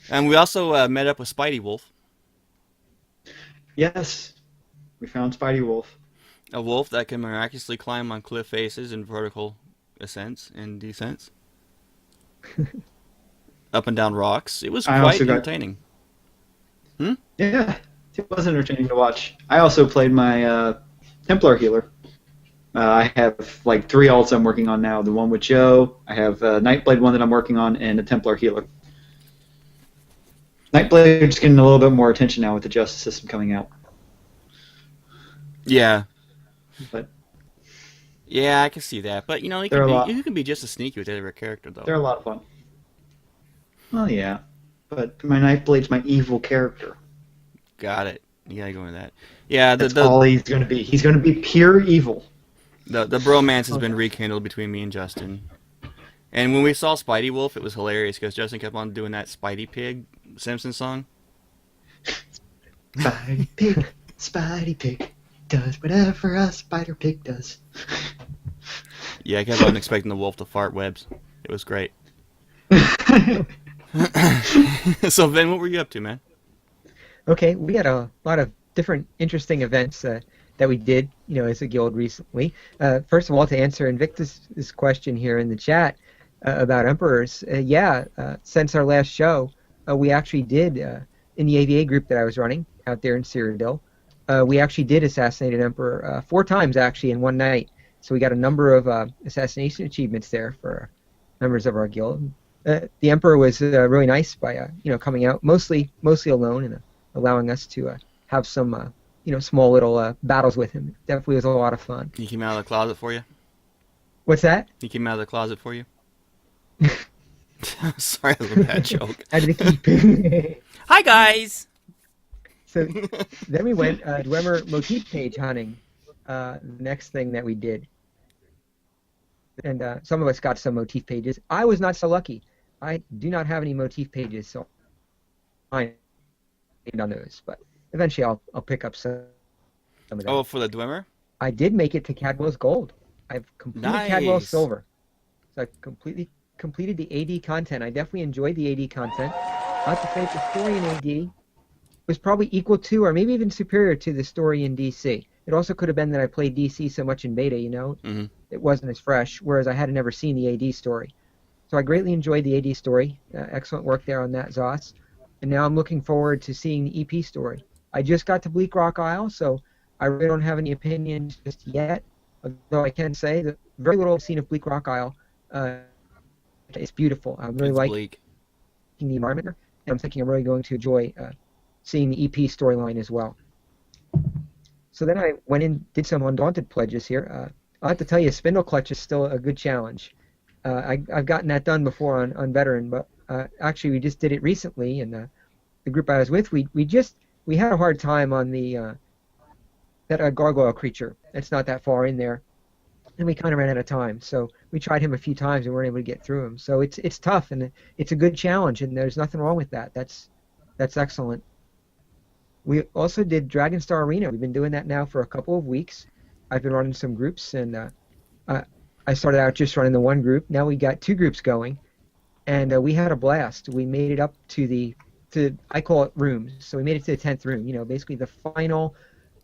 And we also met up with Spidey Wolf,
Yes, we found Spidey Wolf.
a wolf that can miraculously climb on cliff faces and vertical ascents and descents. Up and down rocks. It was
I
quite
also got-
entertaining.
Yeah, it was entertaining to watch. I also played my Templar healer. I have like 3 alts I'm working on now. The one with Joe, I have a Nightblade one that I'm working on, and a Templar healer. Nightblade's getting a little bit more attention now with the Justice system coming out.
Yeah.
But
Yeah, I can see that. But, you know,
They're a lot.
you can be just as sneaky with every character, though.
they're a lot of fun. Well, yeah. But my Nightblade's my evil character.
Got it. You gotta go with that. Yeah,
That's all he's going to be. He's going to be pure evil.
the bromance has been rekindled between me and Justin. And when we saw Spidey Wolf, it was hilarious because Justin kept on doing that Spidey Pig Simpsons song.
Spidey Pig does whatever a spider pig does.
Yeah, I kept on expecting the wolf to fart webs. It was great. So, Ben, what were you up to, man?
Okay, we had a lot of different interesting events that we did, as a guild recently. First of all, to answer Invictus's question here in the chat about emperors, since our last show, we actually did, in the AVA group that I was running out there in Cyrodiil, we actually did assassinate an emperor 4 times, actually, in one night. So we got a number of assassination achievements there for members of our guild. The emperor was really nice by, coming out mostly alone and allowing us to have some, small little battles with him. Definitely was a lot of fun.
He came out of the closet for you?
What's that?
He came out of the closet for you? Sorry, that was a bad joke.
Out of the keep.
Hi, guys!
So then we went Dwemer motif page hunting, the next thing that we did. And some of us got some motif pages. I was not so lucky. I do not have any motif pages, so I on those. But eventually I'll pick up some of that.
Oh, for the Dwemer?
I did make it to Cadwell's Gold. I've completed Cadwell's
Nice.
Silver. So I completed the AD content. I definitely enjoyed the AD content. I have to say the story in AD was probably equal to or maybe even superior to the story in DC. It also could have been that I played DC so much in beta,
Mm-hmm.
it wasn't as fresh, whereas I had never seen the AD story. So I greatly enjoyed the AD story. Excellent work there on that, Zoss. And now I'm looking forward to seeing the EP story. I just got to Bleak Rock Isle, so I really don't have any opinions just yet, although I can say that very little I've seen of Bleak Rock Isle. It's beautiful. I really
It's
like
bleak.
the environment there, and I'm thinking I'm really going to enjoy seeing the EP storyline as well. So then I went in, did some Undaunted pledges here. I'll have to tell you, Spindle Clutch is still a good challenge. I've gotten that done before on Veteran, but actually we just did it recently, and the group I was with, we had a hard time on the that gargoyle creature. It's not that far in there, and we kind of ran out of time. So we tried him a few times and weren't able to get through him. So it's tough, and it's a good challenge, and there's nothing wrong with that. That's excellent. We also did Dragonstar Arena. We've been doing that now for a couple of weeks. I've been running some groups, and I started out just running the one group. Now we got 2 groups going, and we had a blast. We made it up to I call it rooms. So we made it to the 10th room. Basically the final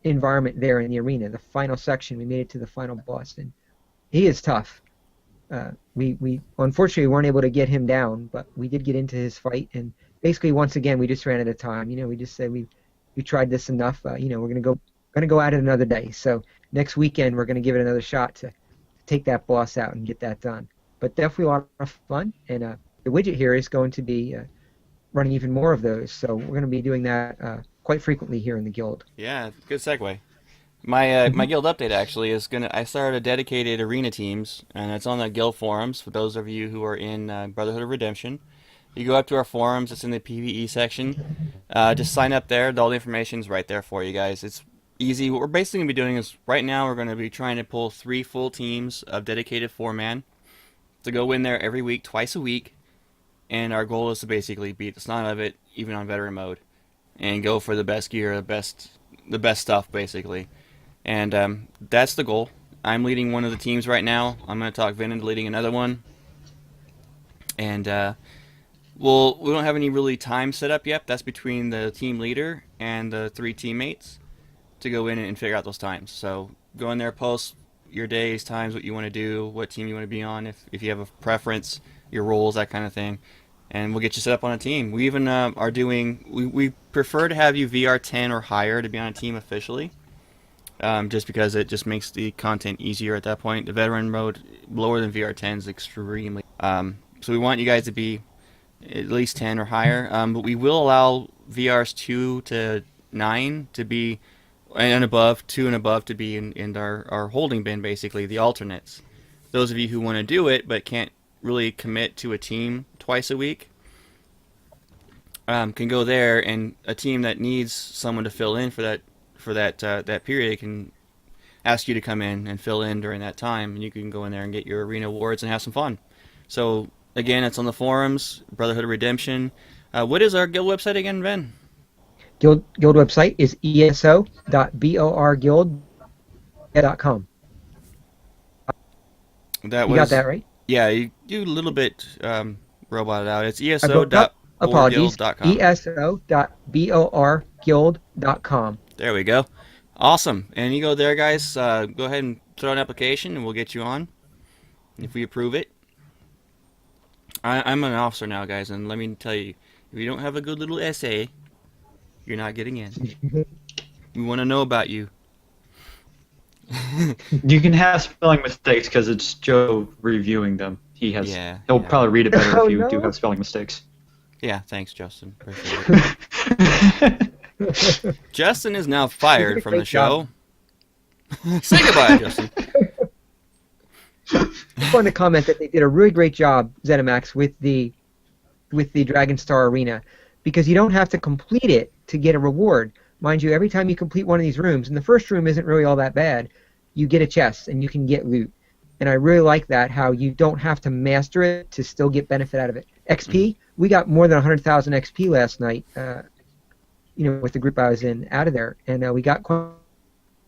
environment there in the arena, the final section. We made it to the final boss, and he is tough. We unfortunately weren't able to get him down, but we did get into his fight, and basically once again we just ran out of time. We just said we tried this enough. We're gonna go at it another day. So next weekend we're gonna give it another shot to take that boss out and get that done. But definitely a lot of fun, and the widget here is going to be running even more of those. So we're going to be doing that quite frequently here in the guild.
Yeah, good segue. My guild update actually is I started a dedicated arena teams, and it's on the guild forums for those of you who are in Brotherhood of Redemption. You go up to our forums, it's in the PvE section. Just sign up there, all the information's right there for you guys. It's easy. What we're basically going to be doing is right now we're going to be trying to pull 3 full teams of dedicated 4-man to go in there every week, twice a week, and our goal is to basically beat the snot out of it, even on veteran mode, and go for the best gear, the best stuff, basically. And that's the goal. I'm leading one of the teams right now. I'm going to talk Vin into leading another one. And we don't have any really time set up yet. That's between the team leader and the 3 teammates to go in and figure out those times. So go in there, post your days, times, what you want to do, what team you want to be on, if you have a preference. your roles, that kind of thing, and we'll get you set up on a team. We even are doing. We prefer to have you VR 10 or higher to be on a team officially, just because it just makes the content easier at that point. The veteran mode lower than VR 10 is extremely. So we want you guys to be at least 10 or higher, but we will allow VRs 2 to 9 to be, and above, 2 and above to be in our holding bin, basically, the alternates. Those of you who want to do it but can't really commit to a team twice a week can go there, and a team that needs someone to fill in for that period can ask you to come in and fill in during that time, and you can go in there and get your arena awards and have some fun. So again, it's on the forums, Brotherhood of Redemption. What is our guild website again, Ben?
Guild website is eso.borguild.com. You got that right?
Yeah, you a little bit roboted out. It's
Apologies.
eso.borguild.com.
eso.borguild.com.
There we go. Awesome. And you go there, guys. Go ahead and throw an application, and we'll get you on if we approve it. I'm an officer now, guys, and let me tell you, if you don't have a good little essay, you're not getting in. We want to know about you.
You can have spelling mistakes because it's Joe reviewing them. He'll probably read it better if you do have spelling mistakes.
Yeah, thanks, Justin. Appreciate it. Justin is now fired from the show. Say goodbye, Justin.
I just wanted to comment that they did a really great job, ZeniMax, with the Dragon Star Arena, because you don't have to complete it to get a reward. Mind you, every time you complete one of these rooms, and the first room isn't really all that bad, you get a chest and you can get loot. And I really like that, how you don't have to master it to still get benefit out of it. XP, we got more than 100,000 XP last night, with the group I was in out of there, and we got quite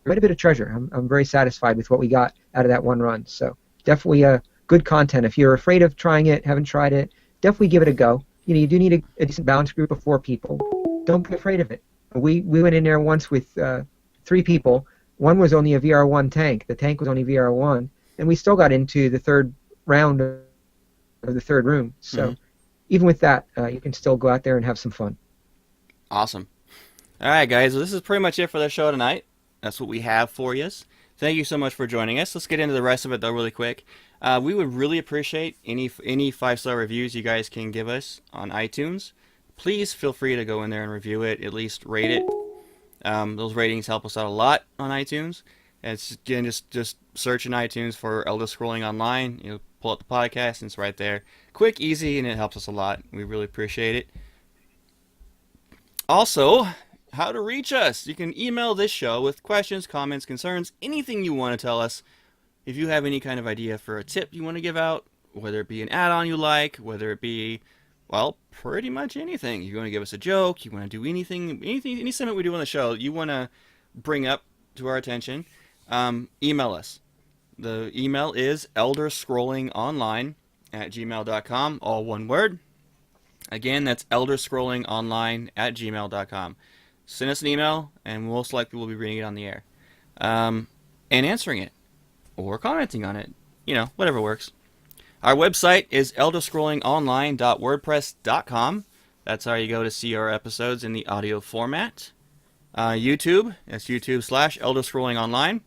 a bit of treasure. I'm very satisfied with what we got out of that one run. So definitely good content. If you're afraid of trying it, haven't tried it, definitely give it a go. You do need a decent balanced group of 4 people. Don't be afraid of it. We went in there once with 3 people. One was only a VR1 tank. The tank was only VR1, and we still got into the third round of the third room. So even with that, you can still go out there and have some fun.
Awesome. All right, guys. Well, this is pretty much it for the show tonight. That's what we have for you. Thank you so much for joining us. Let's get into the rest of it, though, really quick. We would really appreciate any 5-star reviews you guys can give us on iTunes. Please feel free to go in there and review it, at least rate it. Those ratings help us out a lot on iTunes. And it's, again, just search in iTunes for Elder Scrolling Online. You'll pull up the podcast, and it's right there. Quick, easy, and it helps us a lot. We really appreciate it. Also, how to reach us. You can email this show with questions, comments, concerns, anything you want to tell us. If you have any kind of idea for a tip you want to give out, whether it be an add-on you like, whether it be, well, pretty much anything. You want to give us a joke, you want to do anything, any segment we do on the show you want to bring up to our attention, email us. The email is elderscrollingonline@gmail.com, all one word. Again, that's elderscrollingonline@gmail.com. Send us an email, and most likely we'll be reading it on the air. And answering it. Or commenting on it. Whatever works. Our website is elderscrollingonline.wordpress.com. That's how you go to see our episodes in the audio format. YouTube, that's YouTube/elderscrollingonline.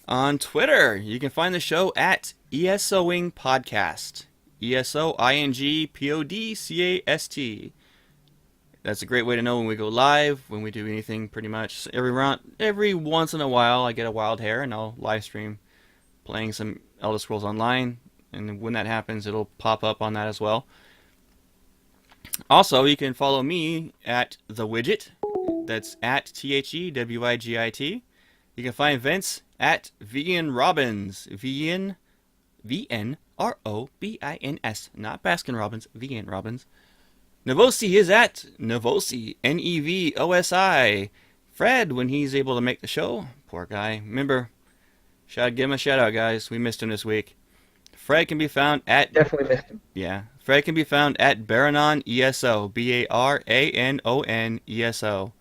On Twitter, you can find the show at ESOing Podcast. ESOINGPODCAST. That's a great way to know when we go live, when we do anything pretty much. Every once in a while I get a wild hair and I'll live stream playing some Elder Scrolls Online. And when that happens, it'll pop up on that as well. Also, you can follow me at The Widget. That's at THEWIGIT. You can find Vince at VN Robbins. VNROBINS. Not Baskin Robbins. VN Robbins. Nevosi is at Nevosi. NEVOSI. Fred, when he's able to make the show. Poor guy. Remember, give him a shout out, guys. We missed him this week. Fred can be found at...
Definitely missed him.
Yeah. Fred can be found at Baranon ESO. BARANON ESO.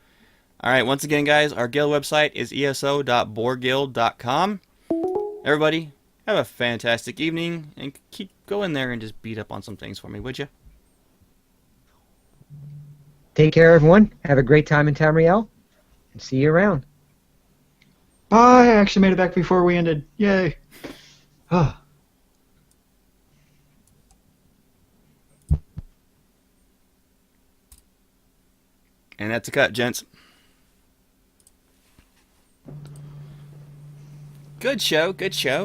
Alright, once again, guys, our guild website is eso.borguild.com. Everybody, Have a fantastic evening, and keep going there and just beat up on some things for me, would you?
Take care, everyone. Have a great time in Tamriel, and see you around.
Bye! I actually made it back before we ended. Yay! Ah.
And that's a cut, gents. Good show, good show.